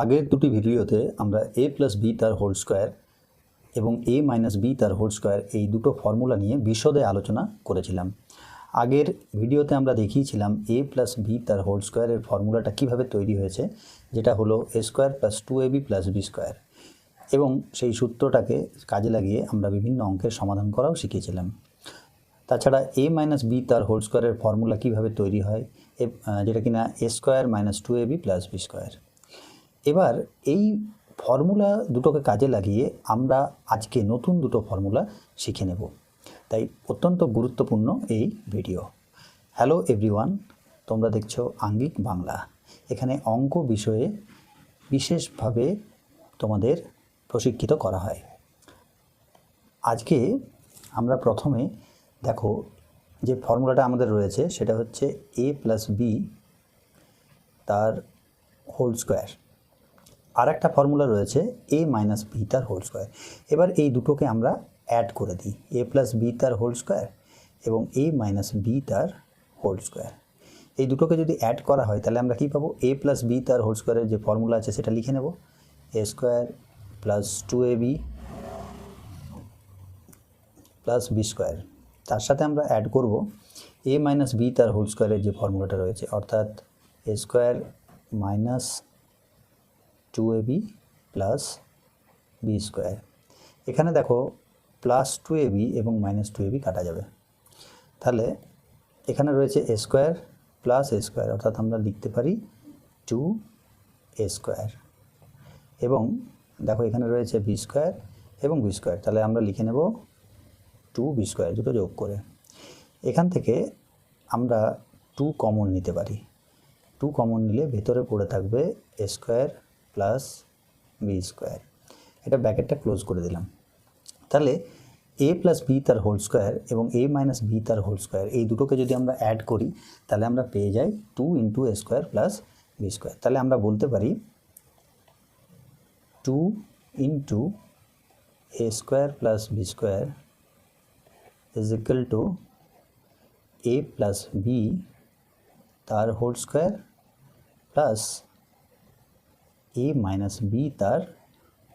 আগের দুটি ভিডিওতে আমরা a প্লাস বি তার হোল স্কোয়ার এবং a মাইনাস বি তার হোল স্কোয়ার এই দুটো ফর্মুলা নিয়ে বিশদে আলোচনা করেছিলাম। আগের ভিডিওতে আমরা দেখিয়েছিলাম a প্লাস বি তার হোল স্কোয়ারের ফর্মুলাটা কীভাবে তৈরি হয়েছে, যেটা হলো a square plus 2ab plus B square, এবং সেই সূত্রটাকে কাজে লাগিয়ে আমরা বিভিন্ন অঙ্কের সমাধান করাও শিখিয়েছিলাম। তাছাড়া a মাইনাস বি তার হোল স্কোয়ারের ফর্মুলা কীভাবে তৈরি হয়, যেটা কিনা a square minus 2ab plus B square. এবার এই ফর্মুলা দুটোকে কাজে লাগিয়ে আমরা আজকে নতুন দুটো ফর্মুলা শিখে নেব, তাই অত্যন্ত গুরুত্বপূর্ণ এই ভিডিও। হ্যালো এভরিওয়ান, তোমরা দেখছো আঙ্গিক বাংলা। এখানে অঙ্ক বিষয়ে বিশেষভাবে তোমাদের প্রশিক্ষিত করা হয়। আজকে আমরা প্রথমে দেখো যে ফর্মুলাটা আমাদের রয়েছে সেটা হচ্ছে a প্লাস বি তার হোল স্কোয়ার। আর একটা ফর্মুলা রয়েছে a মাইনাস বি তার হোল স্কোয়ার। এবার এই দুটোকে আমরা অ্যাড করে দিই, a প্লাস বি তার হোল স্কোয়ার এবং a মাইনাস বি তার হোল স্কোয়ার। এই দুটোকে যদি অ্যাড করা হয় তাহলে আমরা কী পাবো, a প্লাস বি তার হোল স্কোয়ারের যে ফর্মুলা আছে সেটা লিখে নেব, a square plus 2ab plus B square. তার সাথে আমরা অ্যাড করব a মাইনাস বি তার হোল স্কোয়ারের যে ফর্মুলাটা রয়েছে, অর্থাৎ a square minus 2ab plus B square. এখানে দেখো প্লাস 2ab এবং মাইনাস 2ab কাটা যাবে, তাহলে এখানে রয়েছে a square plus a square, অর্থাৎ আমরা লিখতে পারি 2a স্কোয়ার, এবং দেখো এখানে রয়েছে বি স্কোয়ার এবং বি স্কোয়ার, তাহলে আমরা লিখে নেব 2b স্কোয়ার, দুটো যোগ করে। এখান থেকে আমরা 2 কমন নিতে পারি, 2 কমন নিলে ভেতরে পড়ে থাকবে a square plus B square. এটা ব্র্যাকেটটা ক্লোজ করে দিলাম। তাহলে a প্লাস বি তার হোল স্কোয়ার এবং a মাইনাস বি তার হোল স্কোয়ার, এই দুটোকে যদি আমরা অ্যাড করি তাহলে আমরা পেয়ে যাই 2 into a square plus B square. তাহলে আমরা বলতে পারি 2 into a square plus B square is equal to a plus B তার whole square plus a minus B তার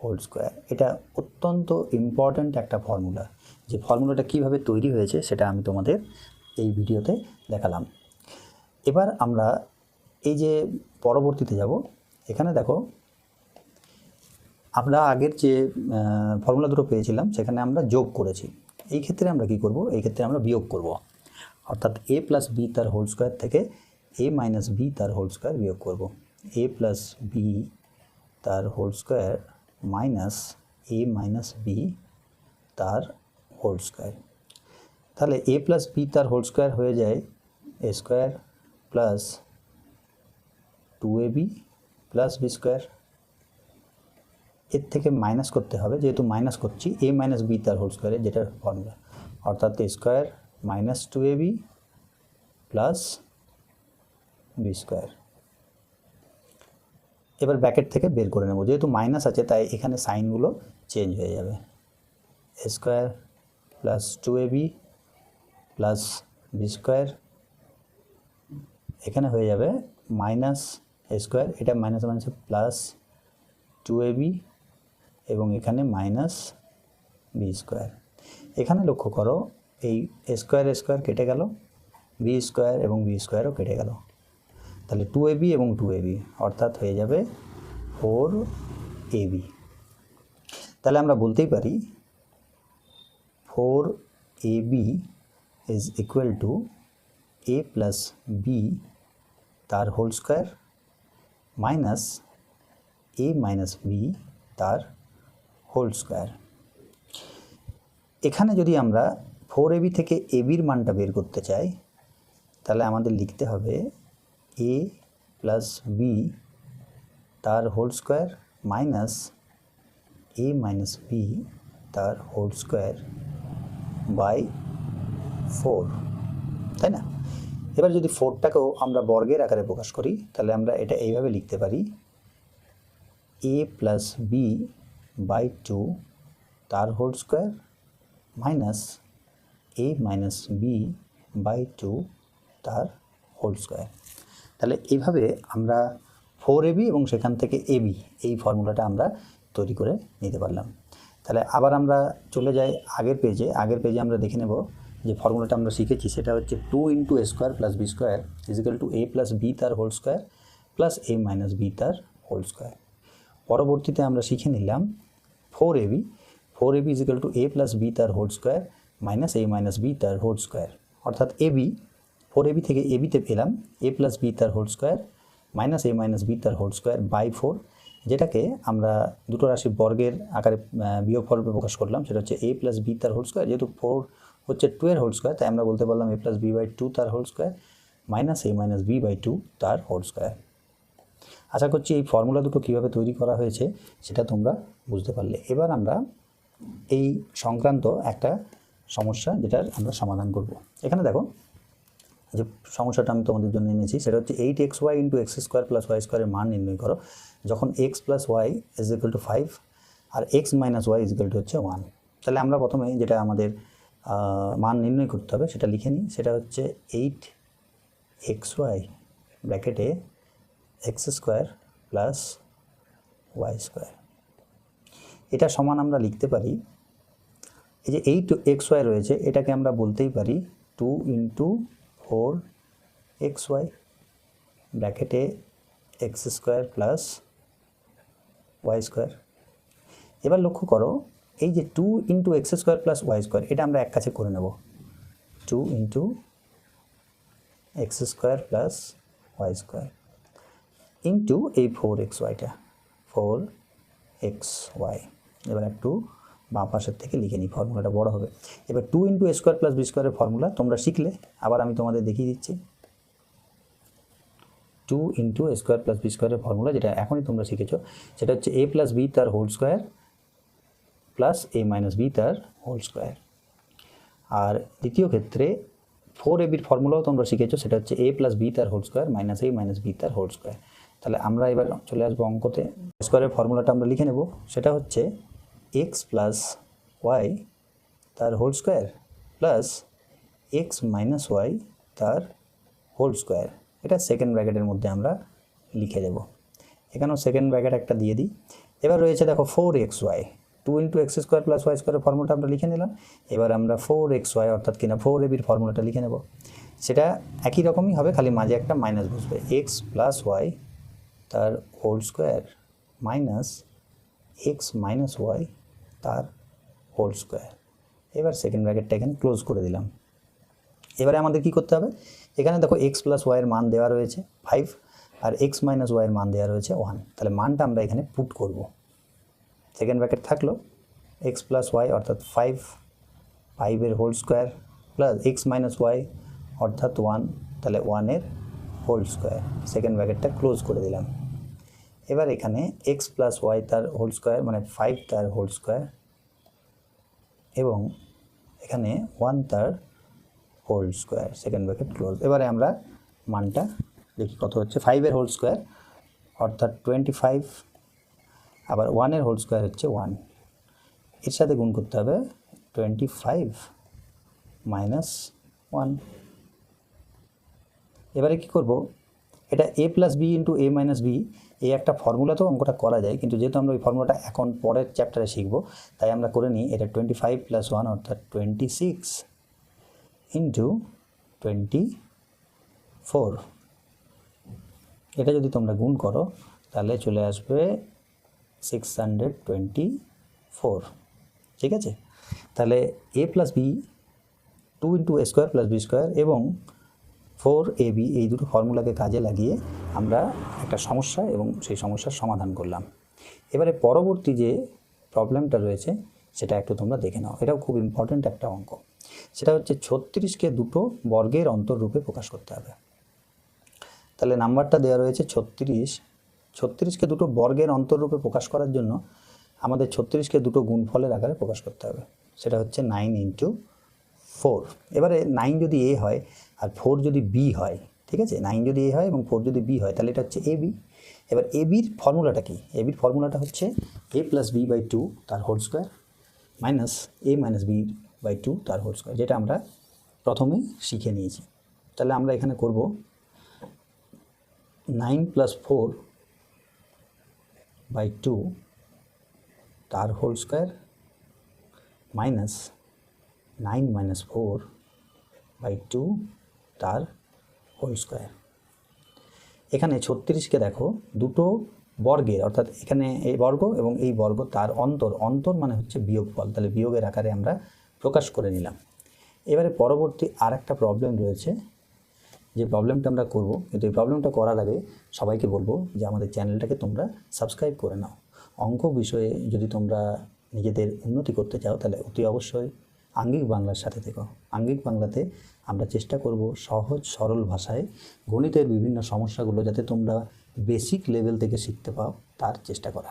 হোল স্কোয়ার। এটা অত্যন্ত ইম্পর্ট্যান্ট একটা ফর্মুলা। যে ফর্মুলাটা কীভাবে তৈরি হয়েছে সেটা আমি তোমাদের এই ভিডিওতে দেখালাম। এবার আমরা এই যে পরবর্তীতে যাব, এখানে দেখো আমরা আগের যে ফর্মুলা দুটো পেয়েছিলাম সেখানে আমরা যোগ করেছি। এই ক্ষেত্রে আমরা কি করব, এই ক্ষেত্রে আমরা বিয়োগ করব, অর্থাৎ a প্লাস বি তার হোল স্কোয়ার থেকে a মাইনাস বি তার হোল স্কোয়ার বিয়োগ করব। a প্লাস বি তার whole square minus a minus B তার হোল স্কোয়ার। তাহলে a প্লাস বি তার হোল স্কোয়ার হয়ে যায় a square plus 2ab plus B square. এর থেকে মাইনাস করতে হবে, যেহেতু মাইনাস করছি a মাইনাস বি তার হোল স্কোয়ারের যেটা ফর্মুলা, অর্থাৎ a square minus 2ab plus B square. এবার ব্র্যাকেট থেকে বের করে নেব, যেহেতু মাইনাস আছে তাই এখানে সাইনগুলো চেঞ্জ হয়ে যাবে। a square plus 2ab plus B square, এখানে হয়ে যাবে মাইনাস a স্কোয়ার, এটা মাইনাস মাইনাসে প্লাস 2ab এবং এখানে মাইনাস বি স্কোয়ার। এখানে লক্ষ্য করো এই a স্কোয়ার কেটে গেল, বি স্কোয়ার এবং বি স্কোয়ারও কেটে গেল, তাহলে 2ab এবং 2ab অর্থাৎ হয়ে যাবে 4ab। তাহলে আমরা বলতেই পারি 4ab is equal to a plus B তার whole square minus a minus B তার হোল স্কোয়ার। এখানে যদি আমরা 4ab থেকে ab-র মানটা বের করতে চাই তাহলে আমাদের লিখতে হবে a প্লাস বি তার whole square minus a minus B তার হোল স্কোয়ার বাই 4, তাই না? এবার যদি 4টাকেও আমরা বর্গের আকারে প্রকাশ করি তাহলে আমরা এটা এইভাবে লিখতে পারি a প্লাস বি বাই 2 তার whole square minus a minus B by 2 তার হোল স্কোয়ার। তাহলে এইভাবে আমরা 4ab এবং সেখান থেকে ab এই ফর্মুলাটা আমরা তৈরি করে নিতে পারলাম। তাহলে আবার আমরা চলে যাই আগের পেজে আমরা দেখে নেব যে ফর্মুলাটা আমরা শিখেছি সেটা হচ্ছে 2 × a square plus B square is equal to a plus B তার whole square plus a minus B তার হোল স্কোয়ার। পরবর্তীতে আমরা শিখে নিলাম 4ab is equal to a plus B তার whole square minus a minus B তার হোল স্কোয়ার, অর্থাৎ ab 4ab থেকে ab-তে পেলাম a প্লাস বি তার whole square minus a minus B তার হোল স্কোয়ার বাই 4, যেটাকে আমরা দুটো রাশির বর্গের আকারে বিয়োগ ফর্মে প্রকাশ করলাম। সেটা হচ্ছে a প্লাস বি তার হোল স্কোয়ার, যেহেতু 4 হচ্ছে 2 এর হোল স্কোয়ার তাই আমরা বলতে পারলাম a প্লাস বি বাই 2 তার whole square minus a minus B by 2 তার হোল স্কোয়ার। আশা করছি এই ফর্মুলা দুটো কীভাবে তৈরি করা হয়েছে সেটা তোমরা বুঝতে পারলে। এবার আমরা এই সংক্রান্ত একটা সমস্যা যেটার আমরা সমাধান করব। এখানে দেখো যে সমস্যাটা আমি তোমাদের জন্য এনেছি সেটা হচ্ছে 8xy × x square plus Y স্কোয়ারের মান নির্ণয় করো যখন x plus Y is equal to 5 আর x minus Y is equal to হচ্ছে 1। তাহলে আমরা প্রথমে যেটা আমাদের মান নির্ণয় করতে হবে সেটা লিখে নিই। সেটা হচ্ছে 8xy ব্র্যাকেটে x square plus Y square, এটা সমান আমরা লিখতে পারি এই যে 8xy রয়েছে এটাকে আমরা বলতেই পারি 2 × 4xy ব্র্যাকেটে x square plus Y square. এবার লক্ষ্য করো এই যে 2 × x square plus Y square এটা আমরা এক কাছে করে নেব 2 × x square plus Y square into এই 4xyটা 4xy। এবার একটু বাঁ পাশের থেকে লিখে নিই, ফর্মুলাটা বড় হবে। এবার 2 × a স্কোয়ার প্লাস বি স্কোয়ারের ফর্মুলা তোমরা শিখলে, আবার আমি তোমাদের দেখিয়ে দিচ্ছি 2 × a স্কোয়ার প্লাস বি স্কোয়ারের ফর্মুলা যেটা এখনই তোমরা শিখেছো সেটা হচ্ছে a প্লাস বি তার whole square plus a minus B তার হোল স্কোয়ার। আর দ্বিতীয় ক্ষেত্রে 4ab-র ফর্মুলাও তোমরা শিখেছো সেটা হচ্ছে a প্লাস বি তার whole square minus a minus B তার হোল স্কোয়ার। তাহলে আমরা এবার চলে আসবো অঙ্কতে। স্কোয়ারের ফর্মুলাটা আমরা লিখে নেব, সেটা হচ্ছে x প্লাস ওয়াই তার whole square plus x minus Y তার হোল স্কোয়ার। এটা সেকেন্ড ব্র্যাকেটের মধ্যে আমরা লিখে দেব, এখানেও সেকেন্ড ব্র্যাকেট একটা দিয়ে দিই। এবার রয়েছে দেখো 4xy 2 × x square plus Y স্কোয়ারের ফর্মুলাটা আমরা লিখে নিলাম। এবার আমরা 4xy অর্থাৎ কিনা 4ab-র ফর্মুলাটা লিখে নেব, সেটা একই রকমই হবে, খালি মাঝে একটা মাইনাস বসবে x প্লাস ওয়াই তার whole square minus x minus Y তার হোল স্কোয়ার। এবার সেকেন্ড ব্র্যাকেটটা এখানে ক্লোজ করে দিলাম। এবারে আমাদের কি করতে হবে, এখানে দেখো x প্লাস ওয়াইয়ের মান দেওয়া রয়েছে 5 আর x মাইনাস ওয়াইয়ের মান দেওয়া রয়েছে 1। তাহলে মানটা আমরা এখানে পুট করব। সেকেন্ড ব্র্যাকেট থাকলো x প্লাস ওয়াই অর্থাৎ 5 এর whole square plus x minus Y অর্থাৎ 1, তাহলে 1-এর হোল স্কোয়ার। সেকেন্ড ব্র্যাকেটটা ক্লোজ করে দিলাম। এবার এখানে x প্লাস ওয়াই তার হোল স্কোয়ার মানে 5 তার হোল স্কোয়ার এবং এখানে 1 তার whole square, second bracket close. এবারে আমরা মানটা দেখি কত হচ্ছে। 5-এর হোল স্কোয়ার অর্থাৎ 25, আবার 1-এর হোল স্কোয়ার হচ্ছে 1, এর সাথে গুণ করতে হবে 25 মাইনাস 1। এবারে কি করব, এটা a plus B into a minus B এই একটা ফর্মুলাতেও অঙ্কটা করা যায়, কিন্তু যেহেতু আমরা ওই ফর্মুলাটা এখন পরের চ্যাপ্টারে শিখব তাই আমরা করে নিই এটা 25 প্লাস 1 অর্থাৎ 26 ইন্টু 24। এটা যদি তোমরা গুণ করো তাহলে চলে আসবে 624। ঠিক আছে, তাহলে a plus B 2 × a square plus B square এবং 4ab এই দুটো ফর্মুলাকে কাজে লাগিয়ে আমরা একটা সমস্যা এবং সেই সমস্যার সমাধান করলাম। এবারে পরবর্তী যে প্রবলেমটা রয়েছে সেটা একটু তোমরা দেখে নাও, এটাও খুব ইম্পর্ট্যান্ট একটা অঙ্ক। সেটা হচ্ছে 36কে দুটো বর্গের অন্তররূপে প্রকাশ করতে হবে। তাহলে নাম্বারটা দেওয়া রয়েছে 36, 36কে দুটো বর্গের অন্তররূপে প্রকাশ করার জন্য আমাদের 36কে দুটো গুণফলের আকারে প্রকাশ করতে হবে। সেটা হচ্ছে 9 × 4। এবারে 9 যদি a হয় আর 4 যদি b হয়, ঠিক আছে, 9 যদি a হয় এবং 4 যদি b হয় তাহলে এটা হচ্ছে ab। এবার ab-র ফর্মুলাটা কি, ab-র ফর্মুলাটা হচ্ছে a প্লাস বি বাই 2 তার whole square minus a minus B by 2 তার হোল স্কোয়ার, যেটা আমরা প্রথমেই শিখে নিয়েছি। তাহলে আমরা এখানে করব 9 প্লাস 4 বাই 2 তার whole square minus 9 minus 4 by 2 তার হোল স্কোয়ার। এখানে 36কে দেখো দুটো বর্গের, অর্থাৎ এখানে এই বর্গ এবং এই বর্গ তার অন্তর মানে হচ্ছে বিয়োগফল, তাহলে বিয়োগের আকারে আমরা প্রকাশ করে নিলাম। এবারে পরবর্তী আর একটা প্রবলেম রয়েছে, যে প্রবলেমটা আমরা করব, কিন্তু এই প্রবলেমটা করার আগে সবাইকে বলবো যে আমাদের চ্যানেলটাকে তোমরা সাবস্ক্রাইব করে নাও। অঙ্ক বিষয়ে যদি তোমরা নিজেদের উন্নতি করতে চাও তাহলে অতি অবশ্যই আঙ্গিক বাংলার সাথে থেকো। আঙ্গিক বাংলাতে আমরা চেষ্টা করব সহজ সরল ভাষায় গণিতের বিভিন্ন সমস্যাগুলো যাতে তোমরা বেসিক লেভেল থেকে শিখতে পাও তার চেষ্টা করা।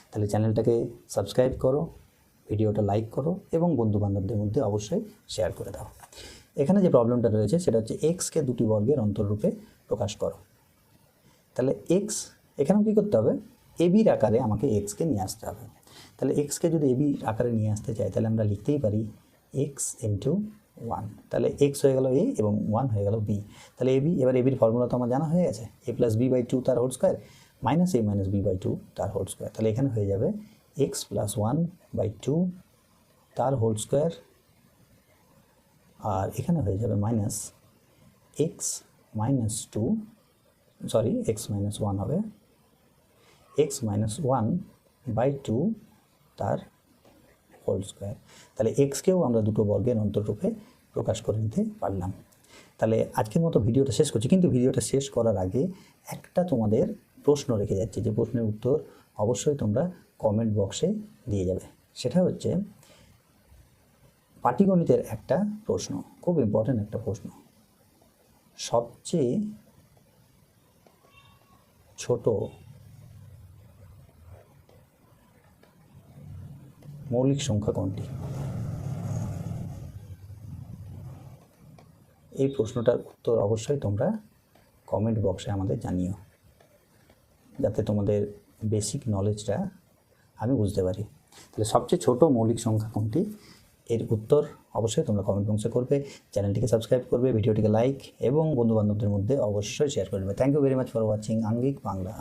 তাহলে চ্যানেলটাকে সাবস্ক্রাইব করো, ভিডিওটা লাইক করো এবং বন্ধুবান্ধবদের মধ্যে অবশ্যই শেয়ার করে দাও। এখানে যে প্রবলেমটা রয়েছে সেটা হচ্ছে এক্সকে দুটি বর্গের অন্তররূপে প্রকাশ করো। তাহলে এক্স এখানেও কী করতে হবে, এবির আকারে আমাকে এক্সকে নিয়ে আসতে হবে। তাহলে এক্সকে যদি এবির আকারে নিয়ে আসতে চাই তাহলে আমরা লিখতেই পারি এক্স ইন্টু 1। তাহলে এক্স হয়ে গেল এ এবং 1 হয়ে গেল বি। তাহলে এবি, এবার এবির ফর্মুলা তো আমার জানা হয়ে গেছে, এ প্লাস বি বাই 2 তার whole square minus A minus B by 2 তার হোল স্কোয়ার। তাহলে এখানে হয়ে যাবে এক্স প্লাস 1 বাই 2 তার হোল স্কোয়ার, আর এখানে হয়ে যাবে minus x minus 2, sorry x minus 1 হবে এক্স মাইনাস 1 বাই 2 তার হোল স্কোয়ার। তাহলে এক্সকেও আমরা দুটো বর্গের অন্তররূপে প্রকাশ করে নিতে পারলাম। তাহলে আজকের মতো ভিডিওটা শেষ করছি, কিন্তু ভিডিওটা শেষ করার আগে একটা তোমাদের প্রশ্ন রেখে যাচ্ছি, যে প্রশ্নের উত্তর অবশ্যই তোমরা কমেন্ট বক্সে দিয়ে যাবে। সেটা হচ্ছে পাটিগণিতের একটা প্রশ্ন, খুব ইম্পর্ট্যান্ট একটা প্রশ্ন। সবচেয়ে ছোট মৌলিক সংখ্যা কোনটি? এই প্রশ্নটার উত্তর অবশ্যই তোমরা কমেন্ট বক্সে আমাদের জানিও, যাতে তোমাদের বেসিক নলেজটা আমি বুঝতে পারি। তাহলে সবচেয়ে ছোট মৌলিক সংখ্যা কোনটি, এর উত্তর অবশ্যই তোমরা কমেন্ট বক্সে করবে। চ্যানেলটিকে সাবস্ক্রাইব করবে, ভিডিওটিকে লাইক এবং বন্ধুবান্ধবদের মধ্যে অবশ্যই শেয়ার করবে। Thank you very much for watching Angik Bangla.